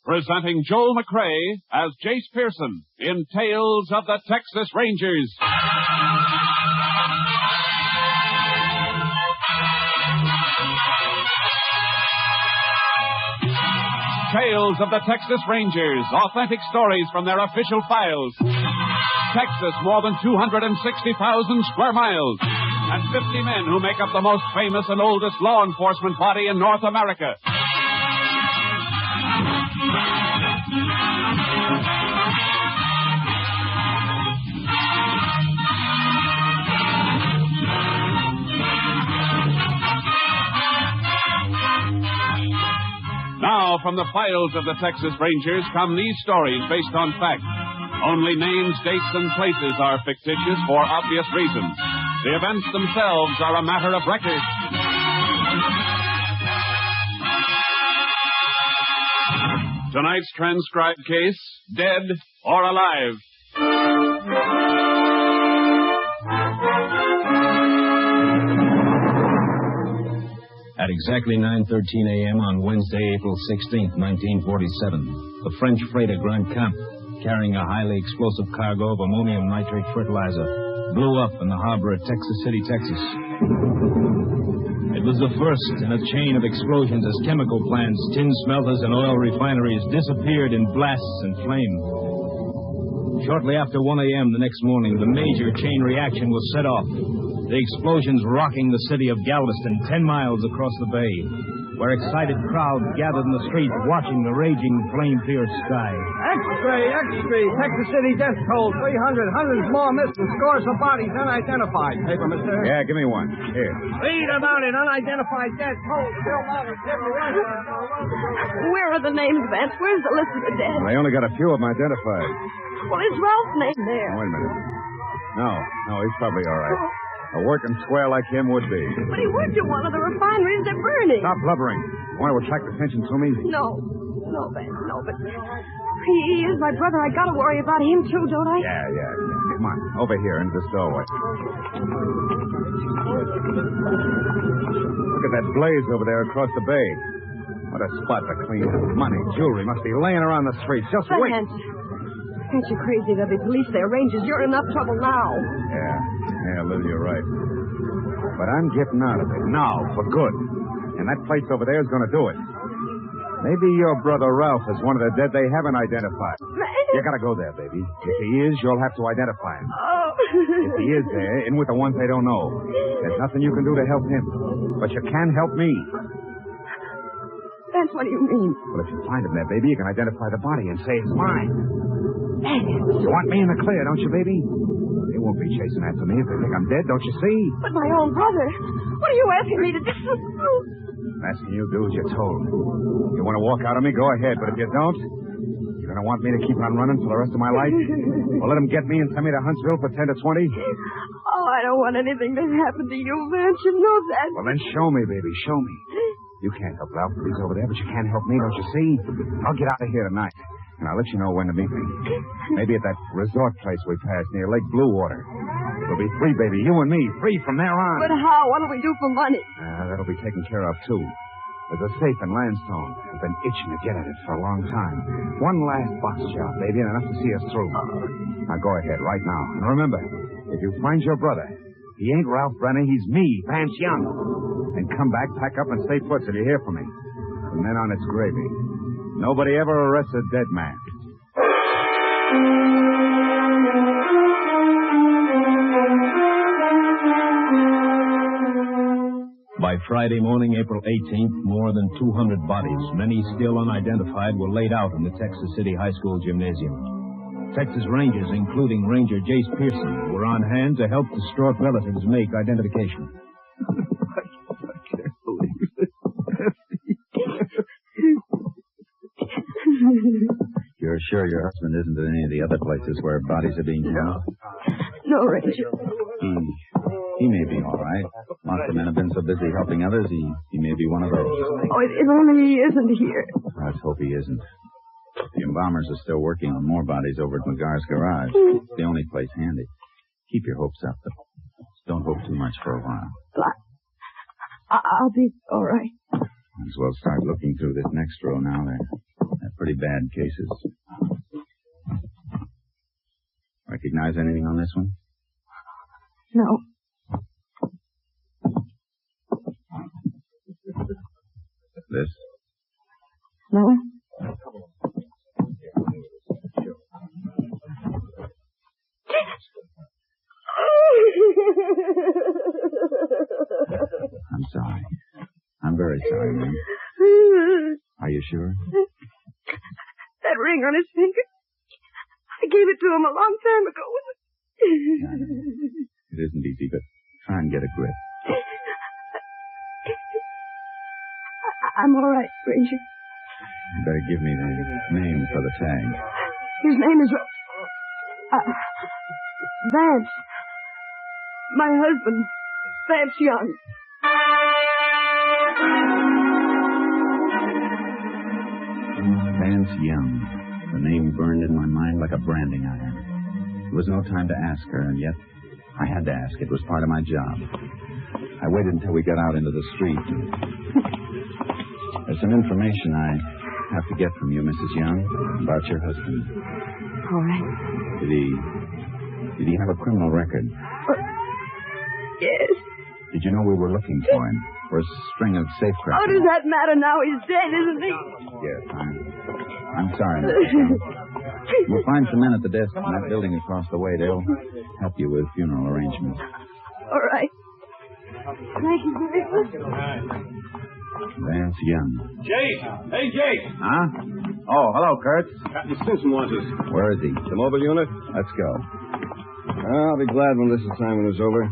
presenting Joel McCrea as Jace Pearson in Tales of the Texas Rangers. Tales of the Texas Rangers, authentic stories from their official files. Texas, more than 260,000 square miles, and 50 men who make up the most famous and oldest law enforcement body in North America. Now, from the files of the Texas Rangers come these stories based on fact. Only names, dates, and places are fictitious for obvious reasons. The events themselves are a matter of record. Tonight's transcribed case, Dead or Alive. At exactly 9:13 a.m. on Wednesday, April 16th, 1947, the French freighter Grand Camp, carrying a highly explosive cargo of ammonium nitrate fertilizer, blew up in the harbor at Texas City, Texas. It was the first in a chain of explosions as chemical plants, tin smelters, and oil refineries disappeared in blasts and flame. Shortly after 1 a.m. the next morning, the major chain reaction was set off. The explosions rocking the city of Galveston 10 miles across the bay, where excited crowds gathered in the streets watching the raging flame-pierced sky. X-ray. Texas City death toll 300. Hundreds more missed and scores of bodies unidentified. Paper, mister. Yeah, give me one. Here. Read about it. Unidentified death toll. Where are the names, Vance? Where's the list of the dead? Well, they only got a few of them identified. Well, is Ralph's name there? Wait a minute. No, he's probably all right. A working square like him would be. But he worked at one of the refineries. They're burning. Stop blubbering. You want to attract attention to me? No, Vance, no, but he is my brother. I gotta worry about him, too, don't I? Yeah. Come on, over here into this doorway. Look at that blaze over there across the bay. What a spot to clean up. Money, jewelry must be laying around the streets. Just wait. Vance, aren't you crazy? There'll be police there, rangers. You're in enough trouble now. Yeah, Lou, you're right. But I'm getting out of it now, for good. And that place over there is going to do it. Maybe your brother Ralph is one of the dead they haven't identified. You got to go there, baby. If he is, you'll have to identify him. Oh. If he is there, in with the ones they don't know. There's nothing you can do to help him. But you can help me. Vance, what do you mean? Well, if you find him there, baby, you can identify the body and say it's mine. Vance. You want me in the clear, don't you, baby? They won't be chasing after me if they think I'm dead, don't you see? But my own brother. What are you asking me to do? I'm asking you to do as you're told. You want to walk out on me, go ahead. But if you don't, you're going to want me to keep on running for the rest of my life? Well, let them get me and send me to Huntsville for 10 to 20? Oh, I don't want anything to happen to you, Vance. You know that. Well, then show me, baby. Show me. You can't help Ralph if he's over there, but you can help me, don't you see? I'll get out of here tonight. And I'll let you know when to meet me. Maybe at that resort place we passed near Lake Blue Water. We'll be free, baby. You and me. Free from there on. But how? What do we do for money? That'll be taken care of, too. There's a safe in Landstone. I've been itching to get at it for a long time. One last box job, baby, and enough to see us through. Now go ahead right now. And remember, if you find your brother, he ain't Ralph Brenner. He's me, Vance Young. And come back, pack up, and stay put till you hear from me. From then on, it's gravy. Nobody ever arrests a dead man. By Friday morning, April 18th, more than 200 bodies, many still unidentified, were laid out in the Texas City High School gymnasium. Texas Rangers, including Ranger Jace Pearson, were on hand to help distraught relatives make identification. I can't believe it. You're sure your husband isn't in any of the other places where bodies are being found? No, Ranger. He may be all right. Lots of men have been so busy helping others, he may be one of those. Oh, if only he isn't here. Let's hope he isn't. The embalmers are still working on more bodies over at McGar's garage. It's the only place handy. Keep your hopes up, but don't hope too much for a while. I'll be all right. Might as well start looking through this next row now. That pretty bad cases. Recognize anything on this one? No. This? No? I'm sorry. I'm very sorry, ma'am. Are you sure? That ring on his finger. I gave it to him a long time ago. It isn't easy, but try and get a grip. I'm all right, Ranger. You better give me the name for the tag. His name is Vance. My husband, Vance Young. Vance Young. The name burned in my mind like a branding iron. There was no time to ask her, and yet I had to ask. It was part of my job. I waited until we got out into the street. There's some information I have to get from you, Mrs. Young, about your husband. All right. Did he have a criminal record? Yes. Did you know we were looking for him? For a string of safecrackers? How does that matter now? He's dead, isn't he? Yes, I'm sorry, Mrs. Young. We'll find some men at the desk in that building across the way. They'll help you with funeral arrangements. All right. Thank you very much. Vance Young. Jake! Hey, Jake! Huh? Oh, hello, Kurt. Captain Stinson wants us. Where is he? The mobile unit? Let's go. I'll be glad when this assignment is over.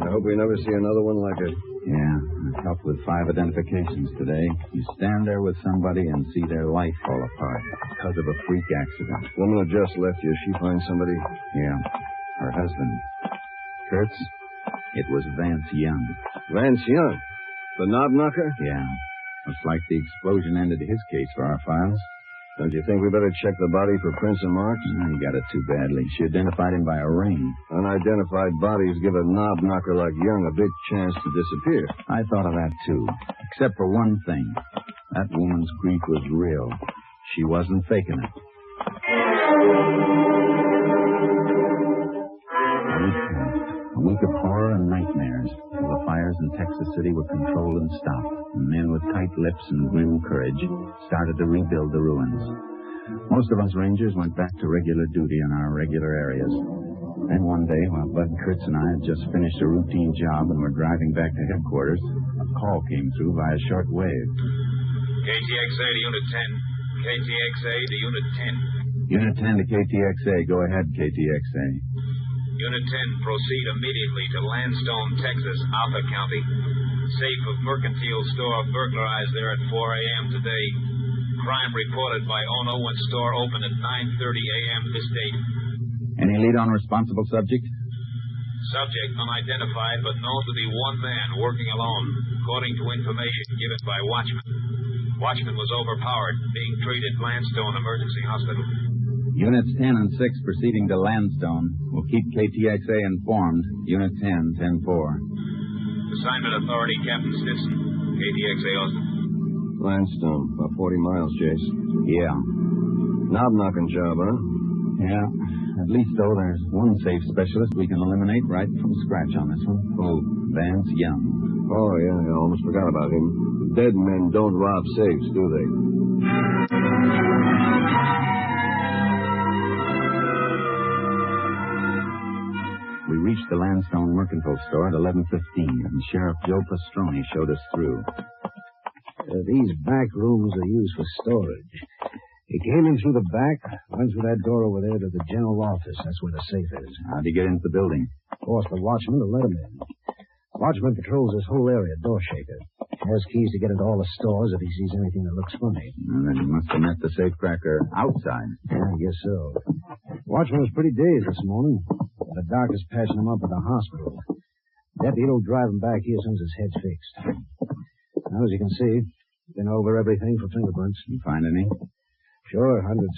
I hope we never see another one like it. Yeah, I helped with 5 identifications today. You stand there with somebody and see their life fall apart because of a freak accident. The woman who just left you, she find somebody? Yeah, her husband. Kurtz, it was Vance Young. Vance Young? The knob knocker? Yeah. Looks like the explosion ended his case for our files. Don't you think we better check the body for prints and marks? He got it too badly. She identified him by a ring. Unidentified bodies give a knob knocker like Young a big chance to disappear. I thought of that, too. Except for one thing. That woman's grief was real. She wasn't faking it. A week passed. A week of horror and nightmares. Till the fires in Texas City were controlled and stopped. And men with tight lips and grim courage started to rebuild the ruins. Most of us Rangers went back to regular duty in our regular areas. Then one day, while Bud Kurtz and I had just finished a routine job and were driving back to headquarters, a call came through via shortwave. KTXA to Unit 10. KTXA to Unit 10. Unit 10 to KTXA. Go ahead, KTXA. Unit 10, proceed immediately to Landstone, Texas, Alpha County. Safe of mercantile store burglarized there at 4 a.m. today. Crime reported by owner when store opened at 9:30 a.m. this date. Any lead on responsible subject? Subject unidentified, but known to be one man working alone, according to information given by Watchman. Watchman was overpowered, being treated at Landstone Emergency Hospital. Units 10 and 6 proceeding to Landstone. We'll keep KTXA informed. Unit 10, 10-4. Assignment authority, Captain Stinson. KTXA Austin. Landstone, about 40 miles, Jace. Yeah. Knob-knocking job, huh? Yeah. At least, though, there's one safe specialist we can eliminate right from scratch on this one. Oh, Vance Young. Oh, yeah, I almost forgot about him. Dead men don't rob safes, do they? We reached the Landstone Mercantile Store at 11:15, and Sheriff Joe Pastrone showed us through. These back rooms are used for storage. He came in through the back, went through that door over there to the general office. That's where the safe is. How'd he get into the building? Forced the watchman to let him in. Watchman patrols this whole area, door shaker. Has keys to get into all the stores if he sees anything that looks funny. And then he must have met the safecracker outside. Yeah, I guess so. Watchman was pretty dazed this morning. The doctor's patching him up at the hospital. Deputy will drive him back here as soon as his head's fixed. Now, as you can see, been over everything for fingerprints. You find any? Sure, hundreds.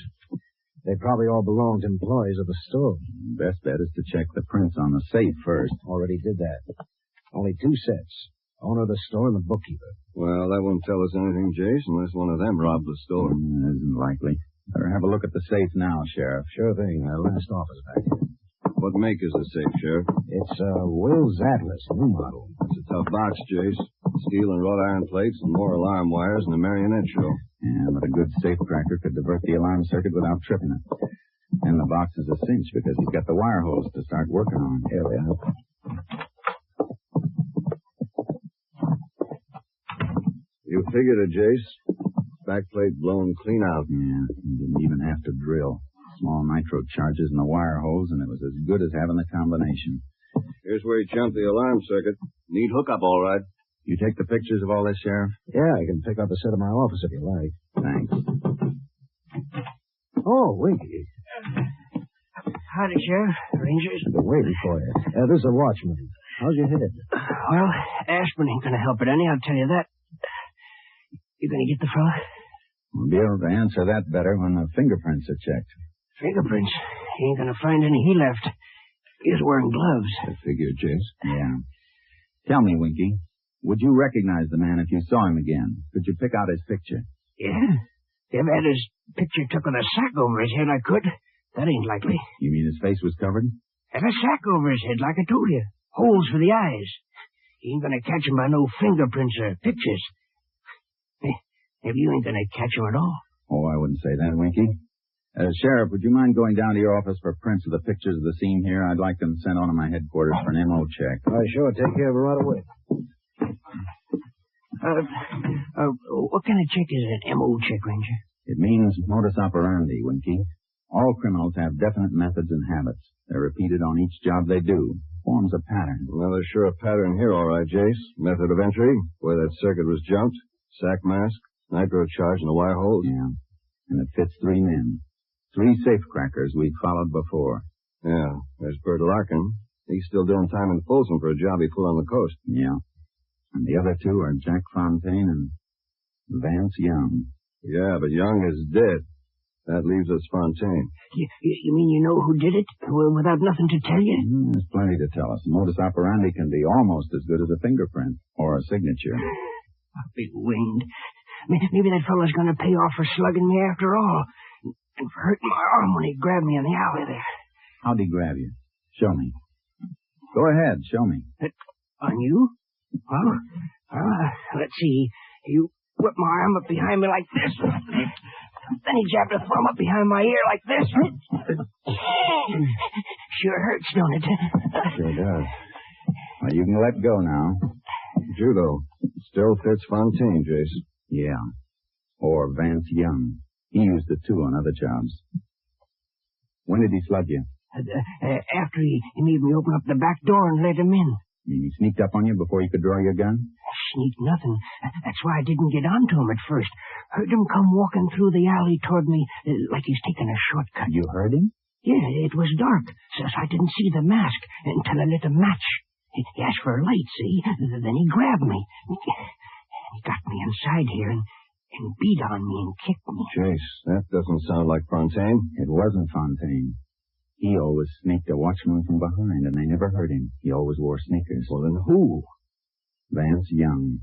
They probably all belong to employees of the store. Best bet is to check the prints on the safe first. Already did that. Only 2 sets. Owner of the store and the bookkeeper. Well, that won't tell us anything, Jace, unless one of them robbed the store. Isn't likely. Better have a look at the safe now, Sheriff. Sure thing. Last office back here. What make is the safe, Sheriff? It's Will's Atlas, new model. It's a tough box, Jace. Steel and wrought iron plates and more alarm wires than a marionette show. Yeah, but a good safecracker could divert the alarm circuit without tripping it. And the box is a cinch because he's got the wire hose to start working on. Here we are. You figured it, Jace. Backplate blown clean out. Yeah, he didn't even have to drill. Small nitro charges in the wire hose, and it was as good as having the combination. Here's where he jumped the alarm circuit. Neat hookup, all right. You take the pictures of all this, Sheriff? Yeah, I can pick up a set of my office if you like. Thanks. Oh, Winky. Howdy, Sheriff. Rangers. I've been waiting for you. This is a watchman. How's your head? Well, aspirin ain't going to help it any, I'll tell you that. You going to get the fella? We'll be able to answer that better when the fingerprints are checked. Fingerprints? He ain't going to find any he left. He was wearing gloves. I figured, Jace. Yeah. Tell me, Winky, would you recognize the man if you saw him again? Could you pick out his picture? Yeah. If I had his picture took with a sack over his head, I could. That ain't likely. You mean his face was covered? Have a sack over his head, like I told you. Holes for the eyes. He ain't going to catch him by no fingerprints or pictures. Maybe you ain't going to catch him at all. Oh, I wouldn't say that, Winky. Sheriff, would you mind going down to your office for prints of the pictures of the scene here? I'd like them sent on to my headquarters for an MO check. Sure. Take care of it right away. What kind of check is an MO check, Ranger? It means modus operandi, Winky. All criminals have definite methods and habits. They're repeated on each job they do. Forms a pattern. Well, there's sure a pattern here, all right, Jace. Method of entry, where that circuit was jumped, sack mask, nitro charge, and a wire hose. Yeah, and it fits 3 men. 3 safecrackers we've followed before. Yeah, there's Bert Larkin. He's still doing time in Folsom for a job he pulled on the coast. Yeah. And the other 2 are Jack Fontaine and Vance Young. Yeah, but Young is dead. That leaves us Fontaine. You mean you know who did it? Well, without nothing to tell you? There's plenty to tell us. Modus operandi can be almost as good as a fingerprint or a signature. I'll be winged. Maybe that fellow's going to pay off for slugging me after all. And for hurting my arm when he grabbed me in the alley there. How'd he grab you? Show me. Go ahead, show me. On you? Well, let's see. You whipped my arm up behind me like this. Then he jabbed a thumb up behind my ear like this. Sure hurts, don't it? Sure does. Well, you can let go now. Judo. Still fits Fontaine, Jace. Yeah. Or Vance Young. He used it, too, on other jobs. When did he slug you? After he made me open up the back door and let him in. You mean he sneaked up on you before you could draw your gun? Sneaked nothing. That's why I didn't get onto him at first. Heard him come walking through the alley toward me like he's taking a shortcut. You heard him? Yeah, it was dark, so I didn't see the mask until I lit a match. He asked for a light, see? Then he grabbed me. He got me inside here and beat on me and kicked me. Jace, that doesn't sound like Fontaine. It wasn't Fontaine. He always sneaked a watchman from behind, and they never heard him. He always wore sneakers. Well, then who? Vance Young.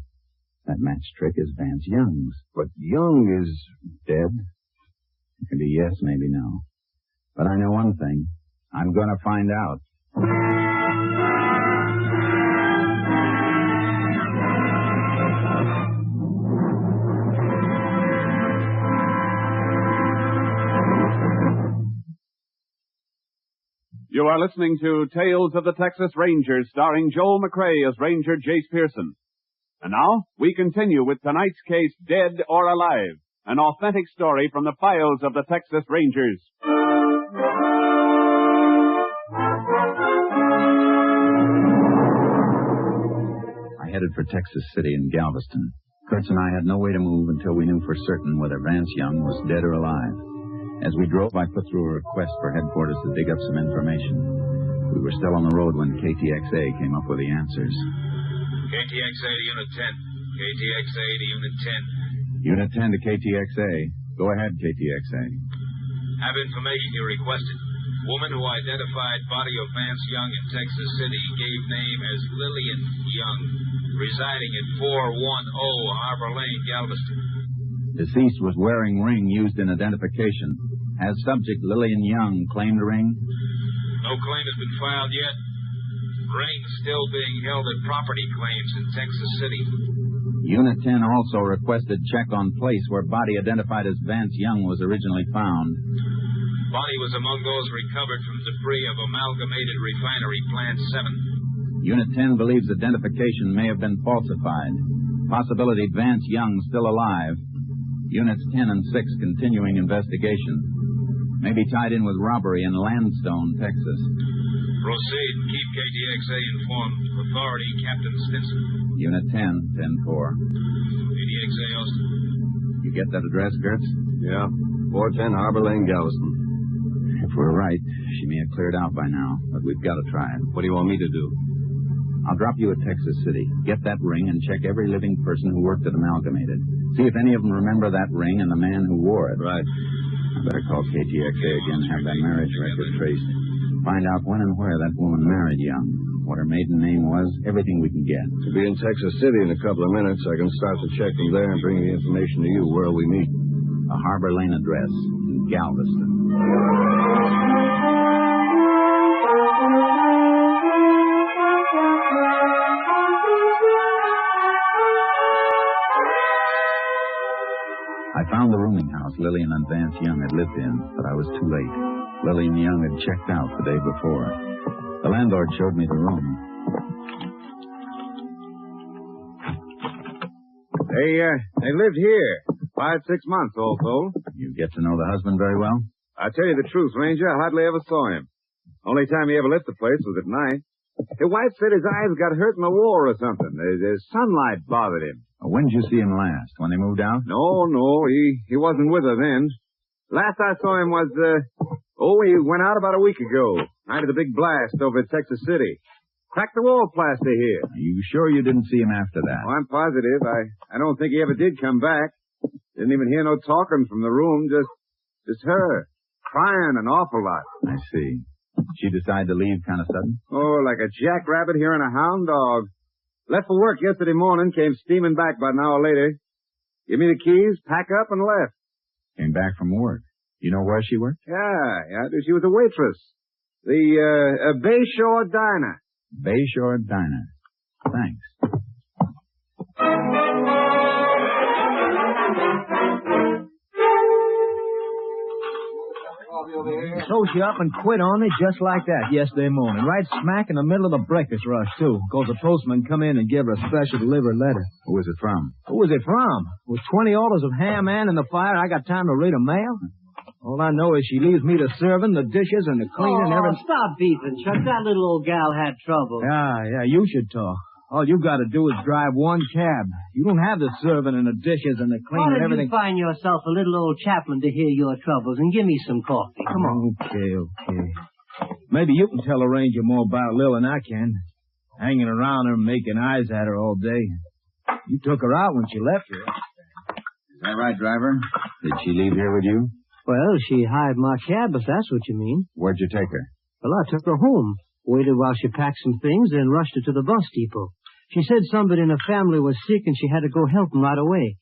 That match trick is Vance Young's. But Young is dead. Maybe yes, maybe no. But I know one thing. I'm going to find out. You are listening to Tales of the Texas Rangers, starring Joel McRae as Ranger Jace Pearson. And now, we continue with tonight's case, Dead or Alive, an authentic story from the files of the Texas Rangers. I headed for Texas City and Galveston. Kurtz and I had no way to move until we knew for certain whether Vance Young was dead or alive. As we drove, I put through a request for headquarters to dig up some information. We were still on the road when KTXA came up with the answers. KTXA to Unit 10. KTXA to Unit 10. Unit 10 to KTXA. Go ahead, KTXA. Have information you requested. Woman who identified body of Vance Young in Texas City gave name as Lillian Young, residing at 410 Harbor Lane, Galveston. Deceased was wearing ring used in identification. Has subject Lillian Young claimed ring? No claim has been filed yet. Ring still being held at property claims in Texas City. Unit 10 also requested check on place where body identified as Vance Young was originally found. Body was among those recovered from debris of Amalgamated Refinery Plant 7. Unit 10 believes identification may have been falsified. Possibility Vance Young still alive. Units 10 and 6 continuing investigation. May be tied in with robbery in Landstone, Texas. Proceed. Keep KTXA informed. Authority, Captain Stinson. Unit 10, 10-4. KTXA, Austin. You get that address, Gertz? Yeah. 410 Harbor Lane, Galveston. If we're right, she may have cleared out by now, but we've got to try it. What do you want me to do? I'll drop you at Texas City. Get that ring and check every living person who worked at Amalgamated. See if any of them remember that ring and the man who wore it. Right. I better call KTXA again, have that marriage record traced. Find out when and where that woman married Young. What her maiden name was, everything we can get. To be in Texas City in a couple of minutes, I can start the check from there and bring the information to you where we meet. A Harbor Lane address in Galveston. I found the rooming house Lillian and Vance Young had lived in, but I was too late. Lillian Young had checked out the day before. The landlord showed me the room. They lived here 5-6 months, old soul. You get to know the husband very well? I tell you the truth, Ranger, I hardly ever saw him. Only time he ever left the place was at night. His wife said his eyes got hurt in the war or something. The sunlight bothered him. When did you see him last? When they moved out? No, he wasn't with her then. Last I saw him was, he went out about a week ago. Night of the big blast over at Texas City. Cracked the wall plaster here. Are you sure you didn't see him after that? Oh, I'm positive. I don't think he ever did come back. Didn't even hear no talking from the room, just her. Crying an awful lot. I see. She decided to leave kind of sudden? Oh, like a jackrabbit hearing a hound dog. Left for work yesterday morning, came steaming back about an hour later. Give me the keys, pack up, and left. Came back from work. You know where she worked? Yeah. She was a waitress. The Bayshore Diner. Bayshore Diner. Thanks. So she up and quit on me just like that yesterday morning. Right smack in the middle of the breakfast rush, too. Because the postman come in and give her a special delivered letter. Who is it from? Who is it from? With 20 orders of ham and in the fire, I got time to read a mail? All I know is she leaves me the serving, the dishes, and the cleaning and everything. Stop beefing, Chuck. That little old gal had trouble. Yeah, you should talk. All you got to do is drive one cab. You don't have the serving and the dishes and the cleaning and everything. Why don't you find yourself a little old chaplain to hear your troubles and give me some coffee? Come on. Okay. Maybe you can tell a ranger more about Lil than I can. Hanging around her and making eyes at her all day. You took her out when she left here. Is that right, driver? Did she leave here with you? Well, she hired my cab, if that's what you mean. Where'd you take her? Well, I took her home. Waited while she packed some things, then rushed her to the bus depot. She said somebody in her family was sick and she had to go help them right away.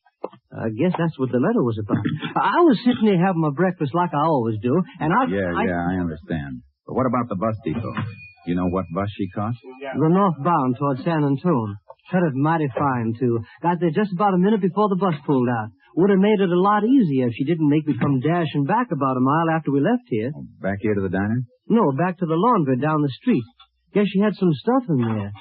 I guess that's what the letter was about. I was sitting there having my breakfast like I always do, and I understand. But what about the bus depot? You know what bus she caught? The northbound toward San Antone. Cut it mighty fine, too. Got there just about a minute before the bus pulled out. Would have made it a lot easier if she didn't make me come dashing back about a mile after we left here. Back here to the diner? No, back to the laundry down the street. Guess she had some stuff in there.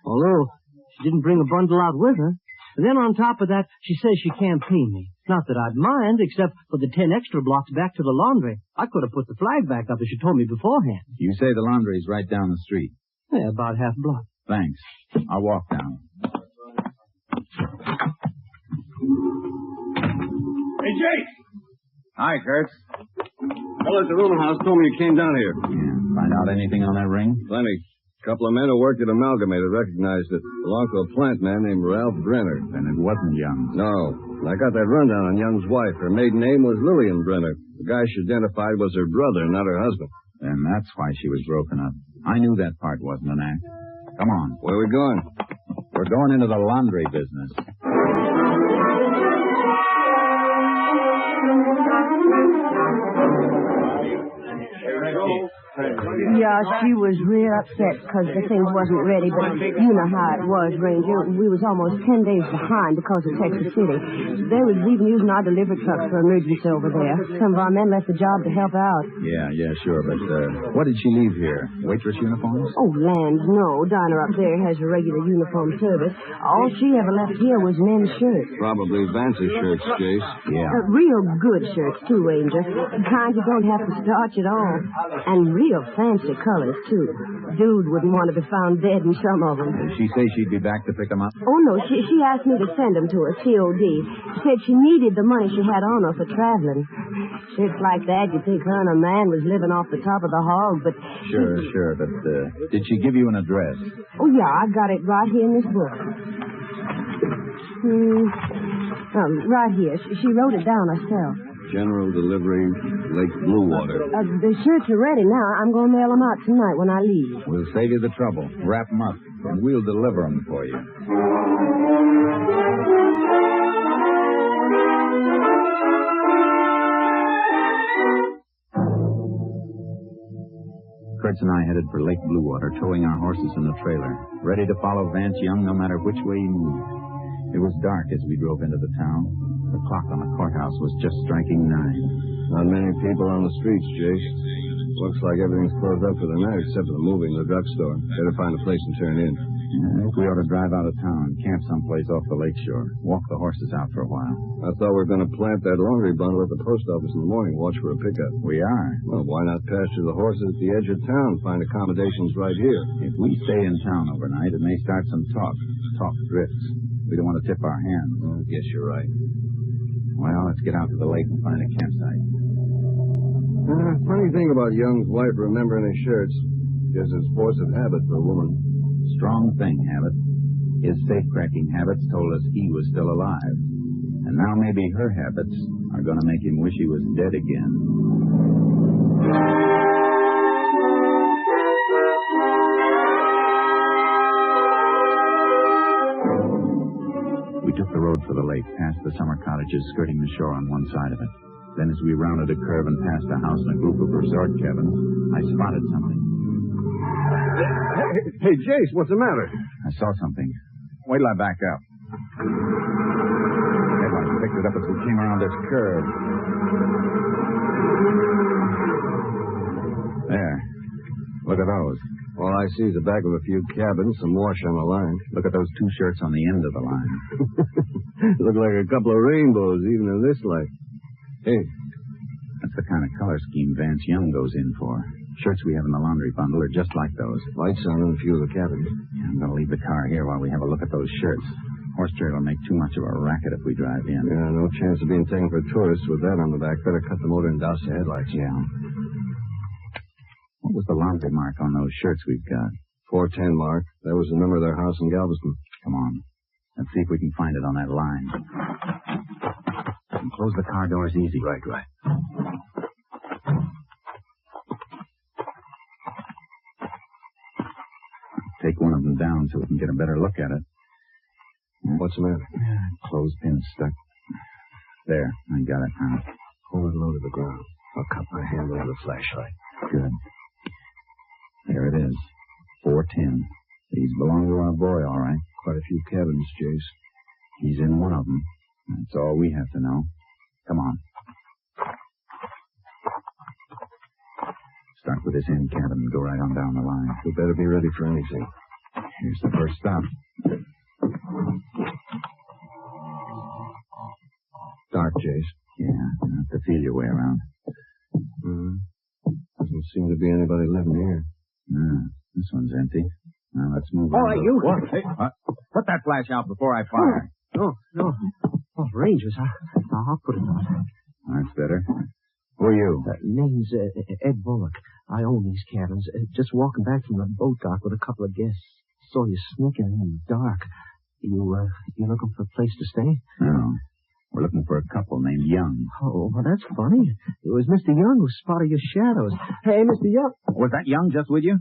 Although she didn't bring a bundle out with her. And then on top of that, she says she can't pay me. Not that I'd mind, except for the 10 extra blocks back to the laundry. I could have put the flag back up if she told me beforehand. You say the laundry's right down the street? Yeah, about half a block. Thanks. I'll walk down. Hey, Jake! Hi, Kurtz. Fellow at the rooming house told me you came down here. Yeah. Find out anything on that ring? Plenty. A couple of men who worked at Amalgamated recognized it. Belonged to a plant man named Ralph Brenner. Then it wasn't Young. No. I got that rundown on Young's wife. Her maiden name was Lillian Brenner. The guy she identified was her brother, not her husband. And that's why she was broken up. I knew that part wasn't an act. Come on. Where are we going? We're going into the laundry business. Yeah, she was real upset because the things wasn't ready, but you know how it was, Ranger. We was almost 10 days behind because of Texas City. They was even using our delivery trucks for emergency over there. Some of our men left the job to help out. Yeah, sure. But what did she leave here? Waitress uniforms? Oh, land, no. Diner up there has a regular uniform service. All she ever left here was men's shirts. Probably Vance's shirts, Jace. Yeah. Real good shirts, too, Ranger. The kind you don't have to starch at all. And real fancy colors, too. Dude wouldn't want to be found dead in some of them. Did she say she'd be back to pick them up? Oh, no. She asked me to send them to her, COD. Said she needed the money she had on her for traveling. Shirts like that, you'd think her and a man was living off the top of the hog, but... Sure. But did she give you an address? Oh, yeah. I got it right here in this book. Right here. She wrote it down herself. General delivery, Lake Bluewater. The shirts are ready now. I'm going to mail them out tonight when I leave. We'll save you the trouble. Wrap them up, and we'll deliver them for you. Kurtz and I headed for Lake Bluewater, towing our horses in the trailer, ready to follow Vance Young no matter which way he moved. It was dark as we drove into the town. The clock on the courthouse was just striking 9. Not many people on the streets, Jace. Looks like everything's closed up for the night except for the movie and the drugstore. Better find a place and turn in. I think we ought to drive out of town, camp someplace off the lakeshore, walk the horses out for a while. I thought we were going to plant that laundry bundle at the post office in the morning, watch for a pickup. We are. Well, why not pasture the horses at the edge of town, find accommodations right here? If we stay in town overnight, it may start some talk. Talk drifts. We don't want to tip our hand. I guess you're right. Well, let's get out to the lake and find a campsite. Funny thing about Young's wife remembering his shirts. Guess it's force of habit for a woman. Strong thing, Habit. His safe-cracking habits told us he was still alive. And now maybe her habits are going to make him wish he was dead again. We took the road for the lake, past the summer cottages skirting the shore on one side of it. Then as we rounded a curve and passed a house and a group of resort cabins, I spotted something. Hey, Jace, what's the matter? I saw something. Wait till I back up. Headlights picked it up as we came around this curve. There. Look at those. All I see is the back of a few cabins, some wash on the line. Look at those 2 shirts on the end of the line. Look like a couple of rainbows, even in this light. Hey. That's the kind of color scheme Vance Young goes in for. Shirts we have in the laundry bundle are just like those. Lights on in a few of the cabins. Yeah, I'm going to leave the car here while we have a look at those shirts. Horse trailer will make too much of a racket if we drive in. Yeah, no chance of being taken for tourists with that on the back. Better cut the motor and douse the headlights. Yeah. What was the laundry mark on those shirts we've got? 410 mark. That was the number of their house in Galveston. Come on. Let's see if we can find it on that line. And close the car doors easy. Right. Take one of them down so we can get a better look at it. What's the matter? Clothespin stuck. There, I got it now. Hold it low to the ground. I'll cut my hand over the flashlight. Good. There it is. 410. These belong to our boy, all right. Quite a few cabins, Jace. He's in one of them. That's all we have to know. Come on. Start with this end cabin and go right on down the line. We better be ready for anything. Here's the first stop. Dark, Jace. Yeah, you have to feel your way around. Doesn't seem to be anybody living here. No, this one's empty. Now let's move on. Oh, you... What? Hey, put that flash out before I fire. No. Oh, Rangers, I'll put it on. That's better. Who are you? Name's Ed Bullock. I own these cabins. Just walking back from the boat dock with a couple of guests. Saw you sneaking in the dark. You looking for a place to stay? No. We're looking for a couple named Young. Oh, well, that's funny. It was Mr. Young who spotted your shadows. Hey, Mr. Young. Was that Young just with you?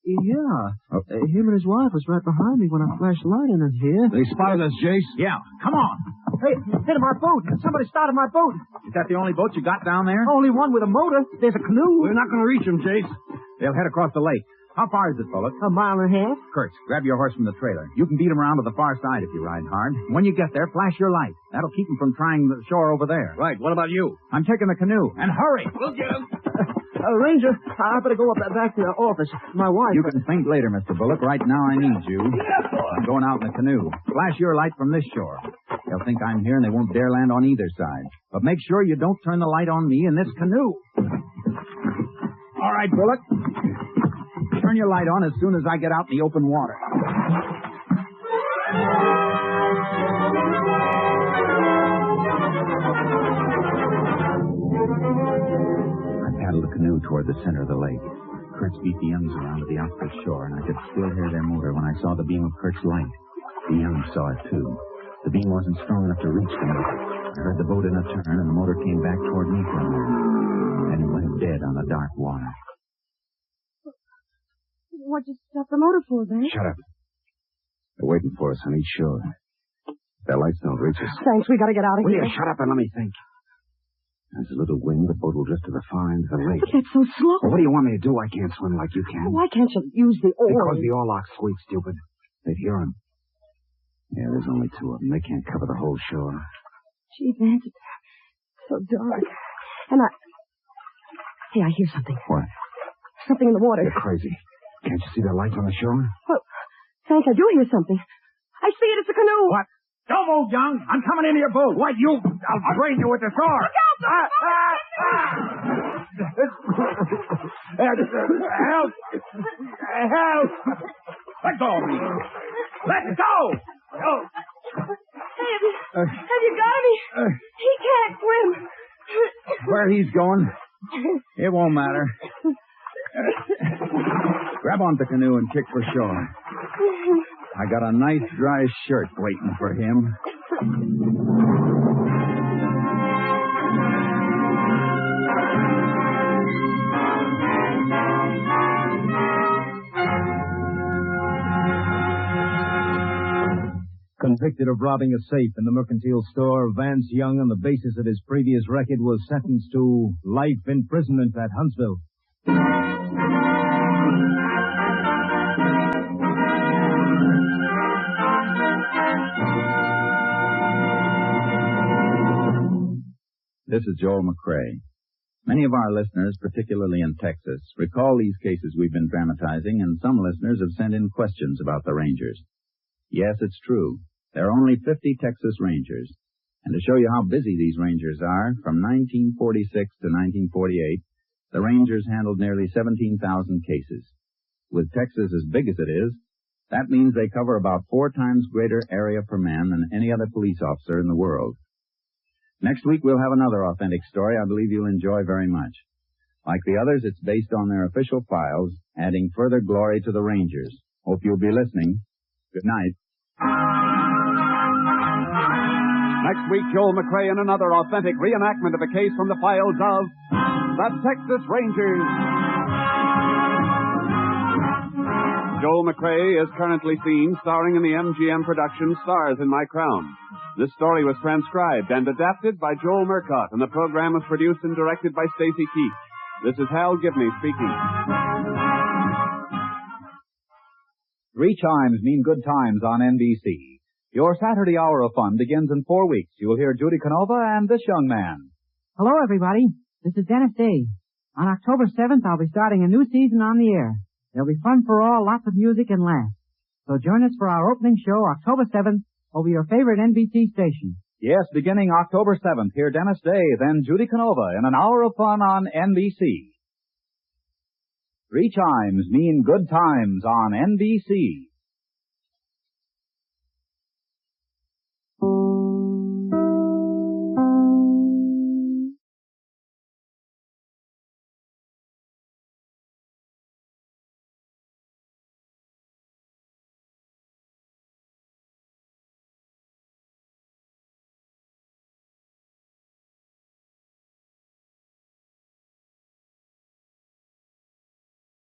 Yeah. Him and his wife was right behind me when I flashed light in it here. They spotted us, Jace. Yeah. Come on. Hey, hit my boat. Somebody started my boat. Is that the only boat you got down there? Only one with a motor. There's a canoe. We're not going to reach them, Jace. They'll head across the lake. How far is it, Bullet? A mile and a half. Kurtz, grab your horse from the trailer. You can beat him around to the far side if you ride hard. When you get there, flash your light. That'll keep him from trying the shore over there. Right. What about you? I'm taking the canoe. And hurry! We'll get him. Ranger, I better go up back to the office. My wife... You can think later, Mr. Bullock. Right now I need you. I'm going out in the canoe. Flash your light from this shore. They'll think I'm here and they won't dare land on either side. But make sure you don't turn the light on me in this canoe. All right, Bullock. Turn your light on as soon as I get out in the open water. The canoe toward the center of the lake. Kurtz beat the Youngs around to the opposite shore, and I could still hear their motor when I saw the beam of Kurt's light. The Youngs saw it, too. The beam wasn't strong enough to reach them. I heard the boat in a turn, and the motor came back toward me for a moment. Then it went dead on the dark water. What'd you stop the motor for, Ben? Shut up. They're waiting for us on each shore. Their lights don't reach us. Thanks, we gotta get out of Will here. you shut up and let me think? There's a little wind. The boat will drift to the far end of the lake. But that's so slow. Well, what do you want me to do? I can't swim like you can. Why can't you use the oar? Because the oarlock's sweet, stupid. They'd hear him. Yeah, there's only two of them. They can't cover the whole shore. Gee, Vance, it's so dark. And Hey, I hear something. What? Something in the water. You're crazy. Can't you see the lights on the shore? Well, thanks, I do hear something. I see it. It's a canoe. What? Don't move, Young. I'm coming into your boat. What, you? I'll brain you with the sword. Look out! Help! Help! Let go of me. Let go! Hey, have you got him? He can't swim. Where he's going, it won't matter. Grab onto the canoe and kick for shore. I got a nice dry shirt waiting for him. Convicted of robbing a safe in the mercantile store, Vance Young, on the basis of his previous record, was sentenced to life imprisonment at Huntsville. This is Joel McCrae. Many of our listeners, particularly in Texas, recall these cases we've been dramatizing, and some listeners have sent in questions about the Rangers. Yes, it's true. There are only 50 Texas Rangers. And to show you how busy these Rangers are, from 1946 to 1948, the Rangers handled nearly 17,000 cases. With Texas as big as it is, that means they cover about 4 times greater area per man than any other police officer in the world. Next week, we'll have another authentic story I believe you'll enjoy very much. Like the others, it's based on their official files, adding further glory to the Rangers. Hope you'll be listening. Good night. Next week, Joel McCrae in another authentic reenactment of a case from the files of the Texas Rangers. Joel McCrae is currently seen starring in the MGM production Stars in My Crown. This story was transcribed and adapted by Joel Murcott, and the program was produced and directed by Stacy Keith. This is Hal Gibney speaking. 3 chimes mean good times on NBC. Your Saturday hour of fun begins in 4 weeks. You'll hear Judy Canova and this young man. Hello, everybody. This is Dennis Day. On October 7th, I'll be starting a new season on the air. There'll be fun for all, lots of music and laughs. So join us for our opening show, October 7th, over your favorite NBC station. Yes, beginning October 7th, hear Dennis Day, then Judy Canova in an hour of fun on NBC. 3 chimes mean good times on NBC.